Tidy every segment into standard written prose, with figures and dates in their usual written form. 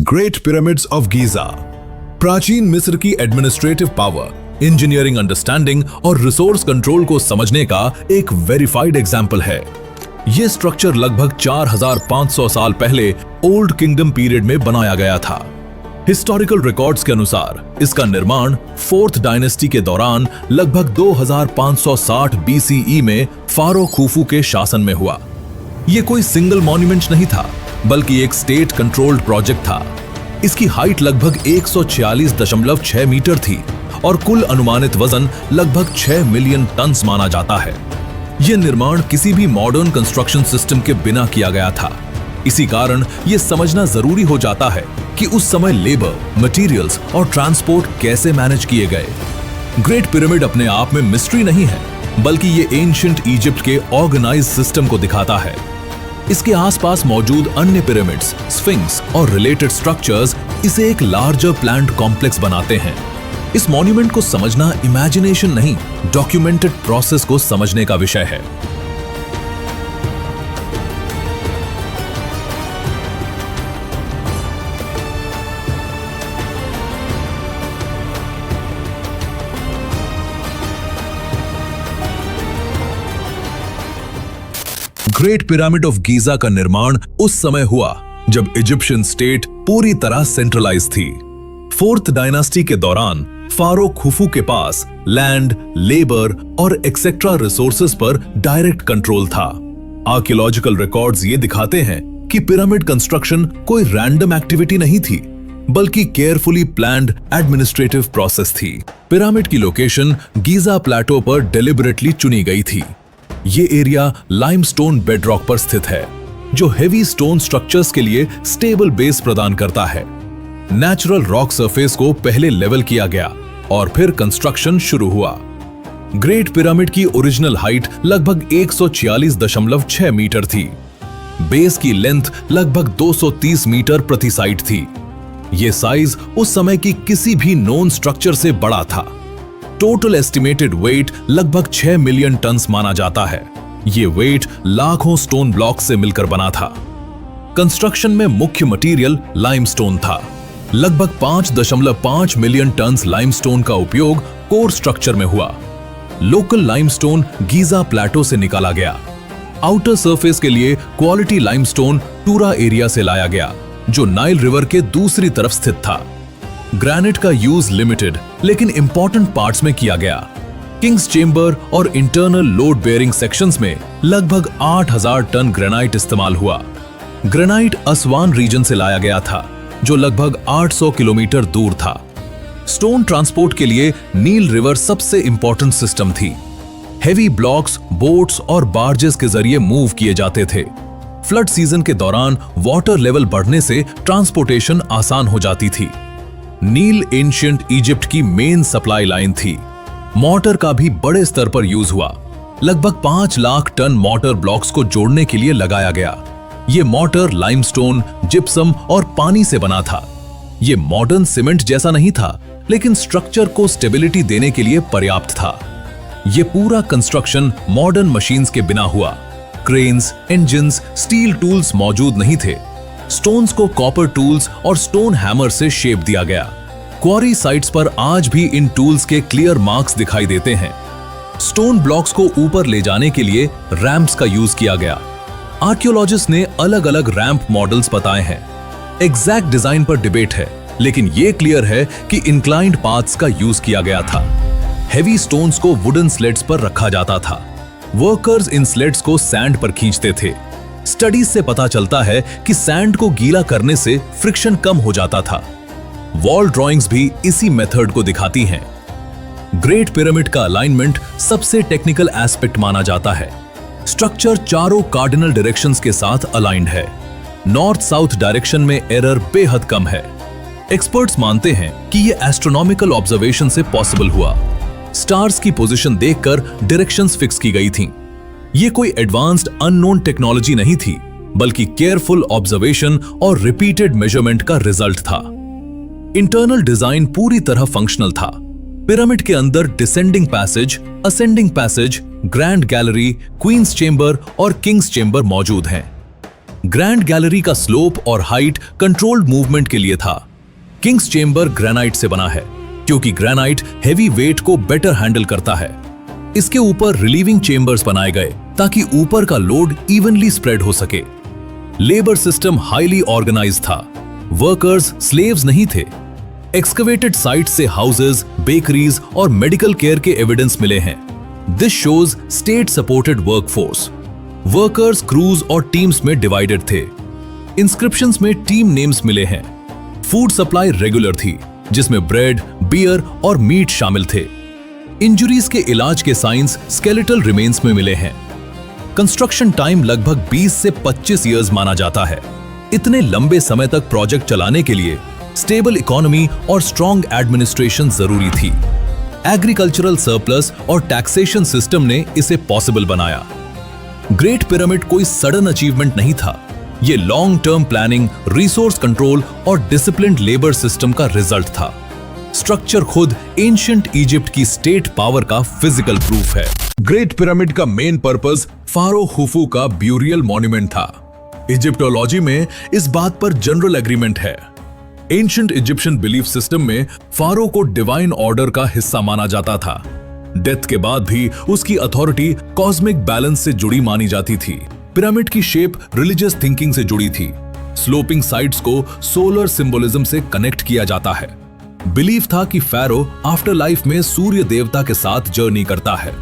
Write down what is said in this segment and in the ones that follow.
Great pyramids of Giza प्राचीन मिस्र की एडमिनिस्ट्रेटिव पावर, इंजीनियरिंग अंडरस्टैंडिंग और रिसोर्स कंट्रोल को समझने का एक वेरीफाइड एग्जाम्पल है। यह स्ट्रक्चर लगभग 4500 साल पहले ओल्ड किंगडम पीरियड में बनाया गया था। हिस्टोरिकल रिकॉर्ड्स के अनुसार इसका निर्माण 4th डायनेस्टी के दौरान लगभग 2560 BCE में फारो खुफू के शासन में हुआ। यह कोई सिंगल मॉन्यूमेंट नहीं था, बल्कि एक स्टेट कंट्रोल्ड प्रोजेक्ट था। इसकी हाइट लगभग 146.6 मीटर थी और कुल अनुमानित वजन लगभग 6 मिलियन टन माना जाता है। यह निर्माण किसी भी मॉडर्न कंस्ट्रक्शन सिस्टम के बिना किया गया था। इसी कारण यह समझना जरूरी हो जाता है कि उस समय लेबर, मटेरियल्स और ट्रांसपोर्ट कैसे मैनेज किए गए। ग्रेट पिरामिड अपने आप में मिस्ट्री नहीं है, बल्कि यह एंशिएंट इजिप्ट के ऑर्गेनाइज्ड सिस्टम को दिखाता है। इसके आसपास मौजूद अन्य पिरामिड्स, स्फिंक्स और रिलेटेड स्ट्रक्चर्स इसे एक लार्जर प्लान्ड कॉम्प्लेक्स बनाते हैं। इस मॉन्यूमेंट को समझना इमेजिनेशन नहीं, डॉक्यूमेंटेड प्रोसेस को समझने का विषय है। ग्रेट पिरामिड ऑफ गीजा का निर्माण उस समय हुआ जब इजिप्शियन स्टेट पूरी तरह सेंट्रलाइज थी। 4th डायनेस्टी के दौरान फारो खुफू के पास लैंड, लेबर और एक्सेट्रा रिसोर्सेज पर डायरेक्ट कंट्रोल था। आर्कियोलॉजिकल रिकॉर्ड्स ये दिखाते हैं कि पिरामिड कंस्ट्रक्शन कोई रैंडम एक्टिविटी नहीं थी, बल्कि केयरफुली प्लान्ड एडमिनिस्ट्रेटिव प्रोसेस थी। पिरामिड की लोकेशन गीजा प्लेटो पर डेलिबरेटली चुनी गई थी। ये एरिया लाइमस्टोन बेडरॉक पर स्थित है, जो हेवी स्टोन स्ट्रक्चर्स के लिए स्टेबल बेस प्रदान करता है। नेचुरल रॉक सरफेस को पहले लेवल किया गया और फिर कंस्ट्रक्शन शुरू हुआ। ग्रेट पिरामिड की ओरिजिनल हाइट लगभग 146.6 मीटर थी। बेस की लेंथ लगभग 230 मीटर प्रति साइड थी। यह साइज उस समय की किसी भी नोन स्ट्रक्चर से बड़ा था। टोटल एस्टिमेटेड वेट लगभग 6 मिलियन टन माना जाता है। ये वेट लाखों स्टोन ब्लॉक से मिलकर बना था। कंस्ट्रक्शन में मुख्य मटेरियल लाइमस्टोन था। लगभग 5.5 मिलियन टन लाइमस्टोन का उपयोग कोर स्ट्रक्चर में हुआ। लोकल लाइमस्टोन गीजा प्लेटो से निकाला गया। आउटर सरफेस के लिए क्वालिटी लाइमस्टोन टूरा एरिया से लाया गया, जो नाइल रिवर के दूसरी तरफ स्थित था। ग्रेनाइट का यूज लिमिटेड लेकिन इंपॉर्टेंट पार्ट्स में किया गया। किंग्स चेंबर और इंटरनल लोड बेयरिंग सेक्शंस में लगभग 8000 टन ग्रेनाइट इस्तेमाल हुआ। ग्रेनाइट असवान रीजन से लाया गया था, जो लगभग 800 किलोमीटर दूर था। स्टोन ट्रांसपोर्ट के लिए नील रिवर सबसे इंपॉर्टेंट सिस्टम थी। हेवी ब्लॉक्स बोट्स और बार्जेस के जरिए मूव किए जाते थे। फ्लड सीजन के दौरान वाटर लेवल बढ़ने से ट्रांसपोर्टेशन आसान हो जाती थी। नील एंशिएंट इजिप्ट की मेन सप्लाई लाइन थी। मॉर्टर का भी बड़े स्तर पर यूज हुआ। लगभग 5 लाख टन मॉर्टर ब्लॉक्स को जोड़ने के लिए लगाया गया। यह मॉर्टर लाइमस्टोन, जिप्सम और पानी से बना था। यह मॉडर्न सीमेंट जैसा नहीं था, लेकिन स्ट्रक्चर को स्टेबिलिटी देने के लिए पर्याप्त था। यह पूरा कंस्ट्रक्शन मॉडर्न मशीन्स के बिना हुआ। क्रेन्स, इंजन्स, स्टील टूल्स मौजूद नहीं थे। स्टोन्स को कॉपर टूल्स और स्टोन हैमर से शेप दिया गया। क्वारी साइट्स पर आज भी इन टूल्स के क्लियर मार्क्स दिखाई देते हैं। स्टोन ब्लॉक्स को ऊपर ले जाने के लिए रैंप्स का यूज किया गया। आर्कियोलॉजिस्ट ने अलग अलग रैंप मॉडल्स बताए हैं। एग्जैक्ट डिजाइन पर डिबेट है, लेकिन यह क्लियर है कि इंक्लाइंड पाथ्स का यूज किया गया था। हेवी स्टोन्स को वुडन स्लेट्स पर रखा जाता था। वर्कर्स इन स्लेट्स को सैंड पर खींचते थे। स्टडीज से पता चलता है कि सैंड को गीला करने से फ्रिक्शन कम हो जाता था। वॉल ड्राइंग्स भी इसी मेथड को दिखाती हैं। ग्रेट पिरामिड का अलाइनमेंट सबसे टेक्निकल एस्पेक्ट माना जाता है। स्ट्रक्चर चारों कार्डिनल डायरेक्शंस के साथ अलाइंड है। नॉर्थ साउथ डायरेक्शन में एरर बेहद कम है। एक्सपर्ट्स मानते हैं कि यह एस्ट्रोनॉमिकल ऑब्जर्वेशन से पॉसिबल हुआ। स्टार्स की पोजीशन देखकर डायरेक्शंस फिक्स की गई थीं। ये कोई एडवांस्ड अननोन टेक्नोलॉजी नहीं थी, बल्कि केयरफुल ऑब्जर्वेशन और रिपीटेड मेजरमेंट का रिजल्ट था। इंटरनल डिजाइन पूरी तरह फंक्शनल था। पिरामिड के अंदर descending passage, ascending passage, grand gallery, queen's chamber और किंग्स चेंबर मौजूद हैं। ग्रैंड गैलरी का स्लोप और हाइट कंट्रोल्ड मूवमेंट के लिए था। किंग्स चेंबर ग्रेनाइट से बना है क्योंकि ग्रेनाइट हेवी वेट को बेटर हैंडल करता है। इसके ऊपर रिलीविंग चेंबर्स बनाए गए ताकि ऊपर का लोड इवनली स्प्रेड हो सके। लेबर सिस्टम हाईली ऑर्गेनाइज्ड था। वर्कर्स स्लेव्स नहीं थे। एक्सकवेटेड साइट से हाउसेज, बेकरीज और मेडिकल केयर के एविडेंस मिले हैं। This shows state supported workforce. Workers cruise और टीम्स में डिवाइडेड थे। इंस्क्रिप्शंस में टीम नेम्स मिले हैं। फूड सप्लाई रेगुलर थी जिसमें ब्रेड, बियर और मीट शामिल थे। इंजरीज के इलाज के साइंस स्केलेटल रिमेन्स में मिले हैं। कंस्ट्रक्शन टाइम लगभग 20 से 25 इयर्स माना जाता है। इतने लंबे समय तक प्रोजेक्ट चलाने के लिए स्टेबल इकोनॉमी और स्ट्रॉन्ग एडमिनिस्ट्रेशन जरूरी थी। एग्रीकल्चरल सरप्लस और टैक्सेशन सिस्टम ने इसे पॉसिबल बनाया। ग्रेट पिरामिड कोई सडन अचीवमेंट नहीं था। ये long term planning, resource control और डिसिप्लिन्ड लेबर सिस्टम का रिजल्ट था। स्ट्रक्चर खुद एंशिएंट इजिप्ट की स्टेट पावर का फिजिकल प्रूफ है। ग्रेट पिरामिड का मेन पर्पस फारो खुफू का ब्यूरियल मॉन्यूमेंट था। इजिप्टोलॉजी में इस बात पर जनरल एग्रीमेंट है। एंशिएंट इजिप्शियन बिलीफ सिस्टम में फारो को डिवाइन ऑर्डर का हिस्सा माना जाता था। डेथ के बाद भी उसकी अथॉरिटी कॉस्मिक बैलेंस से जुड़ी मानी जाती थी। पिरामिड की शेप रिलीजियस थिंकिंग से जुड़ी थी। स्लोपिंग साइड्स को सोलर सिंबोलिज्म से कनेक्ट किया जाता है। बिलीफ था कि फैरो आफ्टर लाइफ में सूर्य देवता के साथ जर्नी करता है।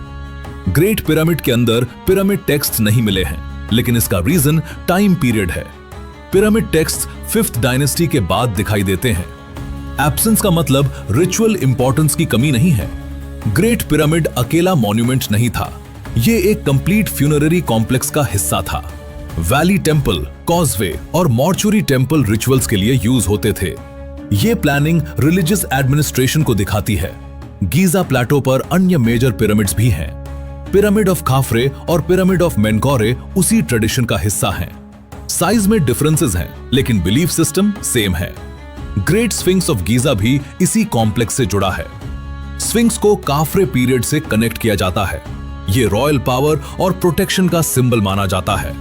ग्रेट पिरामिड के अंदर पिरामिड टेक्स्ट नहीं मिले हैं, लेकिन इसका रीजन टाइम पीरियड है। पिरामिड टेक्स्ट 5th डायनेस्टी के बाद दिखाई देते हैं। एब्सेंस का मतलब रिचुअल इंपॉर्टेंस की कमी नहीं है। ग्रेट पिरामिड अकेला मॉन्यूमेंट नहीं था, ये एक कंप्लीट फ्यूनररी कॉम्प्लेक्स का हिस्सा था। वैली टेंपल, कॉजवे और मॉर्चुरी टेंपल रिचुअल्स के लिए यूज होते थे। ये प्लानिंग रिलीजियस एडमिनिस्ट्रेशन को दिखाती है। गीजा प्लेटो पर अन्य मेजर पिरामिड्स भी हैं। पिरामिड ऑफ खाफरे और पिरामिड ऑफ मेनकोरे उसी ट्रेडिशन का हिस्सा हैं। साइज में डिफरेंसेस हैं, लेकिन बिलीफ सिस्टम सेम है। ग्रेट स्फिंक्स ऑफ गीजा भी इसी कॉम्प्लेक्स से जुड़ा है। स्फिंक्स को काफरे पीरियड से कनेक्ट किया जाता है। ये रॉयल पावर और प्रोटेक्शन का सिंबल माना जाता है।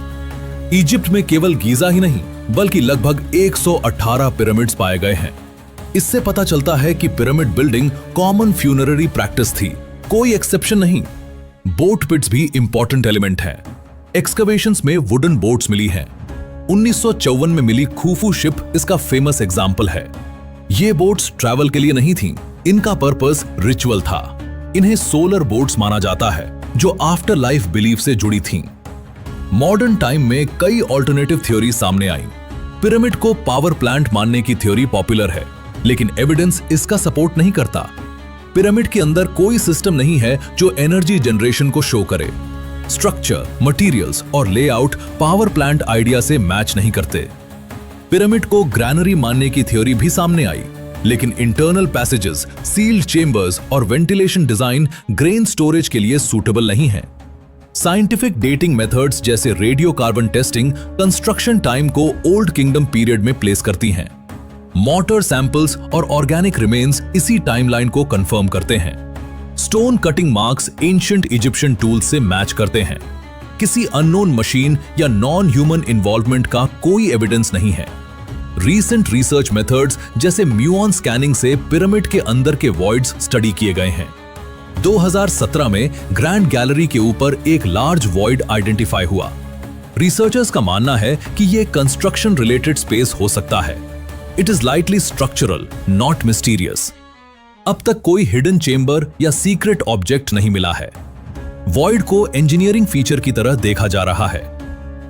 इजिप्ट में केवल गीजा ही नहीं, बल्कि लगभग 118 पिरामिड्स पाए गए हैं। इससे पता चलता है कि pyramid building common funerary practice थी, कोई एक्सेप्शन नहीं। बोट पिट्स भी इंपॉर्टेंट एलिमेंट हैं। एक्सकवेशंस में वुडन बोट्स मिली हैं। 1954 में मिली खुफू शिप इसका फेमस एग्जाम्पल है। ये बोट्स ट्रैवल के लिए नहीं थीं, इनका पर्पस रिचुअल था। इन्हें सोलर बोट्स माना जाता है जो आफ्टर लाइफ बिलीफ से जुड़ी थीं। मॉडर्न टाइम में कई ऑल्टरनेटिव थ्योरी सामने आई। पिरामिड को पावर प्लांट मानने की थ्योरी पॉपुलर है, लेकिन एविडेंस इसका सपोर्ट नहीं करता। पिरामिड के अंदर कोई सिस्टम नहीं है जो एनर्जी जनरेशन को शो करे। स्ट्रक्चर, मटेरियल्स और लेआउट पावर प्लांट आइडिया से मैच नहीं करते। पिरामिड को ग्रैनरी मानने की थ्योरी भी सामने आई, लेकिन इंटरनल पैसेजेस, सील्ड चेंबर्स और वेंटिलेशन डिजाइन ग्रेन स्टोरेज के लिए सूटेबल नहीं है। साइंटिफिक डेटिंग मेथड्स जैसे radio carbon testing construction time को ओल्ड किंगडम पीरियड में प्लेस करती हैं। मॉर्टर सैंपल्स और ऑर्गेनिक रिमेन्स इसी टाइमलाइन को कंफर्म करते हैं। Stone cutting marks ancient Egyptian tools से मैच करते हैं। किसी अननोन मशीन या नॉन ह्यूमन इन्वॉल्वमेंट का कोई एविडेंस नहीं है। रीसेंट रिसर्च मेथड्स जैसे म्यूऑन स्कैनिंग से पिरामिड के अंदर के वॉइड्स स्टडी किए गए हैं। 2017 में ग्रैंड गैलरी के ऊपर एक लार्ज वॉइड आइडेंटिफाई हुआ। रिसर्चर्स का मानना है कि यह कंस्ट्रक्शन रिलेटेड स्पेस हो सकता है। It is lightly structural, not mysterious. अब तक कोई हिडन चेंबर या सीक्रेट ऑब्जेक्ट नहीं मिला है। वॉइड को इंजीनियरिंग फीचर की तरह देखा जा रहा है।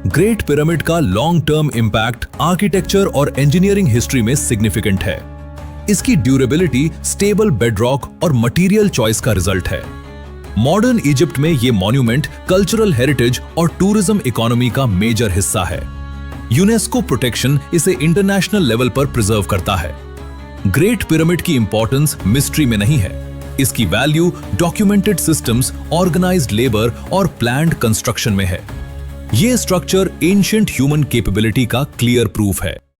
ग्रेट पिरामिड का लॉन्ग टर्म इंपैक्ट आर्किटेक्चर और इंजीनियरिंग हिस्ट्री में सिग्निफिकेंट है। इसकी ड्यूरेबिलिटी स्टेबल बेडरॉक और मटेरियल चॉइस का रिजल्ट है। मॉडर्न इजिप्ट में ये मॉन्यूमेंट कल्चरल हेरिटेज और टूरिज्म इकोनॉमी का मेजर हिस्सा है। यूनेस्को प्रोटेक्शन इसे इंटरनेशनल लेवल पर प्रिजर्व करता है। ग्रेट पिरामिड की इंपॉर्टेंस मिस्ट्री में नहीं है। इसकी value documented systems, organised labour और प्लान्ड कंस्ट्रक्शन में है। ये स्ट्रक्चर एंशिएंट ह्यूमन कैपेबिलिटी का क्लियर प्रूफ है।